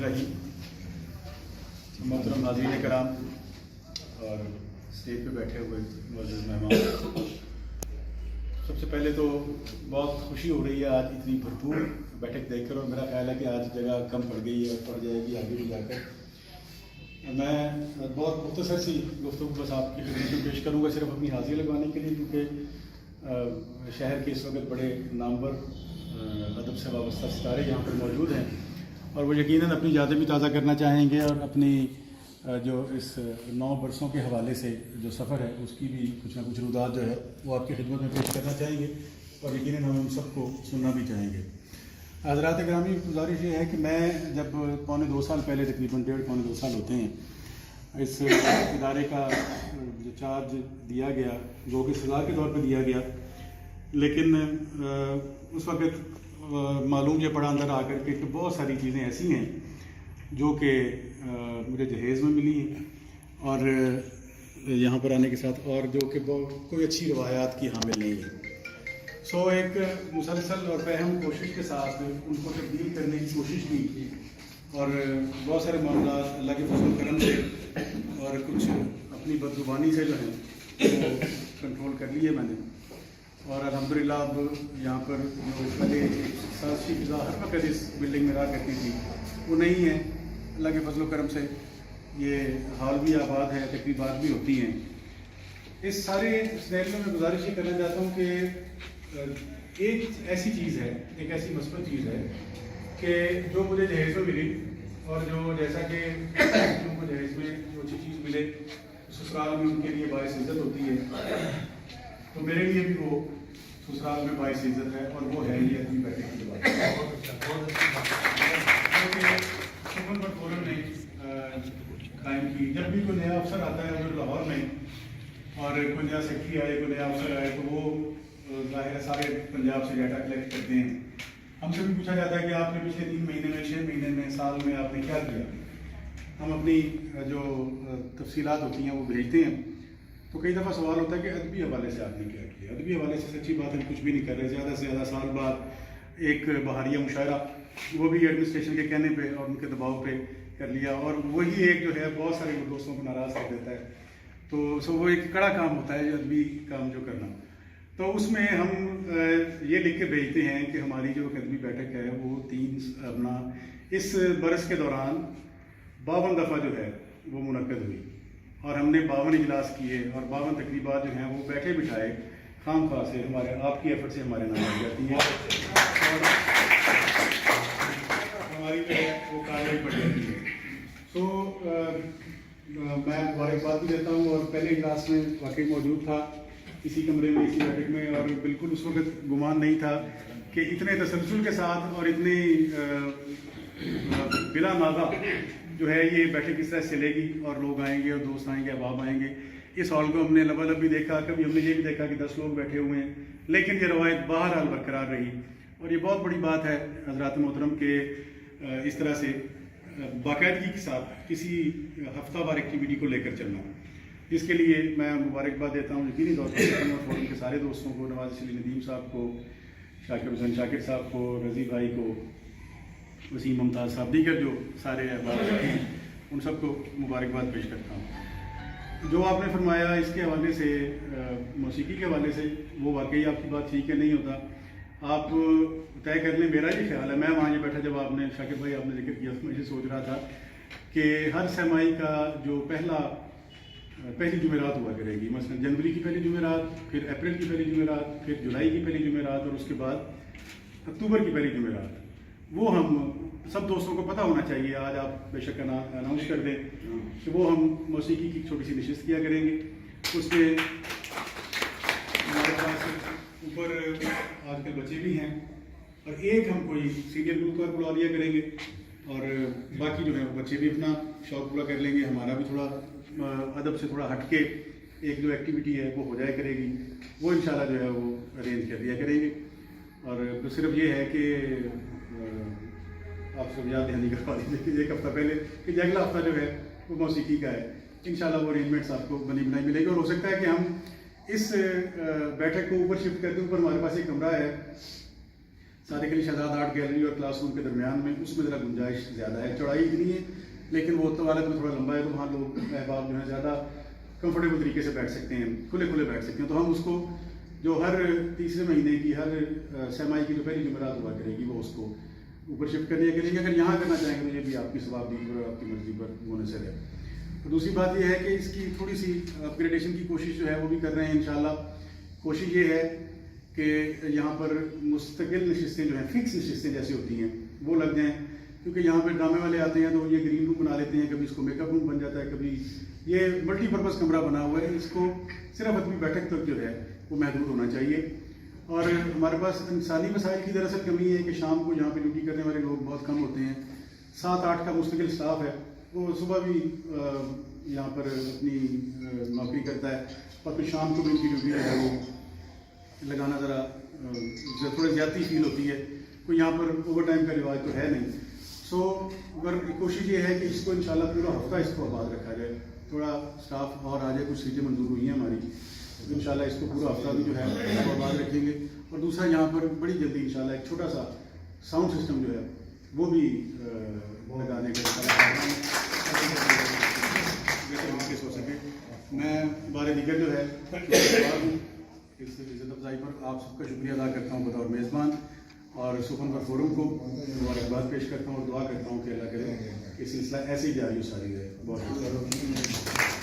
बिस्मिल्लाहिर्रहमानिर्रहीम। मोहतरम नाज़रीन कराम और स्टेज पे बैठे हुए मौजूद मेहमान, सबसे पहले तो बहुत खुशी हो रही है आज इतनी भरपूर बैठक देखकर, और मेरा ख्याल है कि आज जगह कम पड़ गई है और पड़ जाएगी आगे भी जाकर। मैं बहुत मुख्तसर सी गुफ्तगू बस आपकी खिदमत में पेश करूँगा, सिर्फ अपनी हाजिरी लगवाने के लिए, क्योंकि शहर के इस वक्त बड़े नामवर अदब से वाबस्ता सितारे यहाँ पर मौजूद हैं और वो यकीनन अपनी यादें भी ताज़ा करना चाहेंगे और अपनी जो इस 9 बरसों के हवाले से जो सफ़र है उसकी भी कुछ ना कुछ रुदात जो है वो आपकी खिदमत में पेश करना चाहेंगे और यकीनन हम उन सबको सुनना भी चाहेंगे। हज़रात ग्रामी, गुजारिश ये है कि मैं जब पौने 2 साल पहले, तकरीबन 1.5 पौने 2 साल होते हैं, इस इदारे का जो चार्ज दिया गया जो कि सज़ा के तौर पर दिया गया, लेकिन उस वक्त मालूम ये पड़ा अंदर आकर के कि बहुत सारी चीज़ें ऐसी हैं जो कि मुझे जहेज़ में मिली हैं और यहाँ पर आने के साथ, और जो कि कोई अच्छी रवायात की हामिल नहीं है। सो एक मुसलसल और फहम कोशिश के साथ उनको तब्दील करने की कोशिश की और बहुत सारे मामला अल्लाह के फज़ल करम से और कुछ अपनी बदजुबानी से जो है वो कंट्रोल कर लिए मैंने, और अल्हम्दुलिल्लाह अब यहाँ पर जो पहले साज़ी फिज़ा हर वक्त इस बिल्डिंग में रहा करती थी वो नहीं है। अल्लाह के फज़ल करम से ये हाल भी आबाद है, तकरीबात भी होती हैं। इस सारे सिनेरियो में गुजारिश ये करना चाहता हूँ कि एक ऐसी चीज़ है, एक ऐसी मस्बत चीज़ है कि जो मुझे जहेज़ में मिली, और जो जैसा कि उनको जहेज़ में जो अच्छी चीज़ मिले ससुराल में उनके लिए बाइस इज़्ज़त होती है, तो मेरे लिए भी वो ससुराल में बाइस इज़्ज़त है, और वो है ये अपनी बैठक की बात फोरम ने कायम की। जब भी कोई नया अफसर आता है उधर लाहौर में और कोई नया सेक्रेटरी आए, कोई नया अफसर आए, तो वो ज़ाहिर है सारे पंजाब से डाटा कलेक्ट करते हैं। हमसे भी पूछा जाता है कि आपने पिछले 3 महीने में, 6 महीने में, साल में आपने क्या किया। हम अपनी जो तफसीलात होती हैं वो भेजते हैं, तो कई दफ़ा सवाल होता है कि अदबी हवाले से आपने क्या किया। अदबी हवाले से सच्ची बात है कुछ भी नहीं कर रहे। ज़्यादा से ज़्यादा साल बाद एक बहारिया मुशायरा, वो भी एडमिनिस्ट्रेशन के कहने पे और उनके दबाव पे कर लिया, और वही एक जो है बहुत सारे दोस्तों को नाराज़ कर देता है। तो वो एक कड़ा काम होता है अदबी काम जो करना। तो उसमें हम ये लिख के भेजते हैं कि हमारी जो अदबी बैठक है वो 3 अपना इस बरस के दौरान 52 दफ़ा जो है वो मुनक्कद हुई, और हमने 52 इजलास किए, और 52 तकरीबात जो हैं वो बैठे बिठाए खामखा से हमारे आपकी एफर्ट से हमारे नाम लग जाती है, और हमारी जो है वो कार्रवाई पड़ जाती है। तो मैं मुबारकबाद भी देता हूँ, और पहले इजलास में वाकई मौजूद था इसी कमरे में, इसी बैठक में, और बिल्कुल उस वक्त गुमान नहीं था कि इतने तसलसल के साथ और इतने बिला नागा जो है ये बैठक इस तरह चलेगी और लोग आएंगे और दोस्त आएंगे, अहबाब आएंगे। इस हॉल को हमने लबालब भी देखा, कभी हमने ये भी देखा कि 10 लोग बैठे हुए हैं, लेकिन ये रवायत बहरहाल बरकरार रही, और ये बहुत बड़ी बात है हज़रात मोहतरम के इस तरह से बाकायदगी के साथ किसी हफ्तावार एक्टिविटी को लेकर चलना। इसके लिए मैं मुबारकबाद देता हूँ यकीनी तौर पर फोरम के सारे दोस्तों को, नवाज़ अली नदीम साहब को, शाकिर हुसैन शाकिर साहब को, रज़ी भाई को, वसीम मुमताज़ साहब, दीगर जो सारे अहबाब हैं उन सबको मुबारकबाद पेश करता हूँ। जो आपने फरमाया इसके हवाले से, मौसीकी के हवाले से, वो वाकई आपकी बात ठीक है, नहीं होता। आप तय कर लें, मेरा ये ख्याल है, मैं वहाँ ये बैठा जब आपने शाकिर भाई आपने जिक्र किया तो मैं ये सोच रहा था कि हर सहमाही का जो पहली जुमेरात हुआ करेगी, मसलन जनवरी की पहली जुमेरात, फिर अप्रैल की पहली जुमेरात, फिर जुलाई की पहली जुमेरात, और उसके बाद अक्टूबर की पहली जुमेरात, वो हम सब दोस्तों को पता होना चाहिए। आज आप बेशक अनाउंस कर दें कि वो हम मौसीकी की छोटी सी नशिस्त किया करेंगे। उसमें हमारे पास ऊपर आजकल बच्चे भी हैं, और एक हम कोई सीनियर ग्रुप का बुला लिया करेंगे, और बाकी जो है वो बच्चे भी अपना शौक़ पूरा कर लेंगे। हमारा भी थोड़ा अदब से थोड़ा हटके एक जो एक्टिविटी है वो हो जाया करेगी, वो इंशाल्लाह जो है वो अरेंज कर दिया करेंगे। और तो सिर्फ ये है कि आप सब याद दहानी करवा दीजिए कि 1 हफ़्ता पहले कि अगला हफ्ता जो है वो मौसीकी का है। इंशाल्लाह वो अरेंजमेंट्स आपको बनी बनाई मिलेगी, और हो सकता है कि हम इस बैठक को ऊपर शिफ्ट करते हैं। ऊपर हमारे पास एक कमरा है صادق علی شہزاد آرٹ گیلری اور کلاس روم کے درمیان میں اس میں ذرا گنجائش زیادہ ہے, چوڑائی اتنی ہے لیکن وہ طوالت میں تھوڑا لمبا ہے, تو وہاں لوگ احباب جو ہیں زیادہ کمفرٹیبل طریقے سے بیٹھ سکتے ہیں, کھلے بیٹھ سکتے ہیں. تو ہم اس کو جو ہر تیسرے مہینے کی ہر سہ کی جو پہلی جمعرات ہوا کرے گی وہ اس کو اوپر شفٹ کرنے کریں گے. اگر یہاں کرنا چاہیں گے تو یہ بھی آپ کی ثوابدید پر اور آپ کی مرضی پر منحصر ہے. دوسری بات یہ ہے کہ اس کی تھوڑی سی اپگریڈیشن کی کوشش جو ہے وہ بھی کر رہے ہیں انشاءاللہ. کوشش یہ ہے کہ یہاں پر مستقل نشستیں جو ہیں, فکس نشستیں جیسی ہوتی ہیں وہ لگ جائیں, کیونکہ یہاں پہ ڈرامے والے آتے ہیں تو یہ گرین روم بنا لیتے ہیں, کبھی اس کو میک اپ روم بن جاتا ہے, کبھی یہ ملٹی پرپز کمرہ بنا ہوا ہے. اس کو صرف اپنی بیٹھک تک جو ہے وہ محدود ہونا چاہیے. اور ہمارے پاس انسانی مسائل کی دراصل کمی ہے کہ شام کو یہاں پہ ڈیوٹی کرنے والے لوگ بہت کم ہوتے ہیں. 7-8 کا مستقل سٹاف ہے, وہ صبح بھی یہاں پر اپنی نوکری کرتا ہے اور پھر شام کو بھی ان کی ڈیوٹی جو ہے وہ لگانا ذرا تھوڑی زیادتی فیل ہوتی ہے. کوئی یہاں پر اوور ٹائم کا رواج تو ہے نہیں. سو اگر کوشش یہ ہے کہ اس کو انشاءاللہ پورا ہفتہ اس کو آباد رکھا جائے, تھوڑا اسٹاف اور آ جائے, کچھ سیٹیں منظور ہوئی ہیں ہماری, تو انشاءاللہ اس کو پورا ہفتہ بھی جو ہے وہ آباد رکھیں گے. اور دوسرا یہاں پر بڑی جلدی انشاءاللہ ایک چھوٹا سا ساؤنڈ سسٹم جو ہے وہ بھی لگانے کا ہو سکے. میں بارے دیگر جو ہے اس عزت افزائی پر آپ سب کا شکریہ ادا کرتا ہوں بطور میزبان, اور سخن پر فورم کو مبارکباد پیش کرتا ہوں اور دعا کرتا ہوں کہ اللہ کرے کہ سلسلہ ایسے ہی جاری و ساری رہے. بہت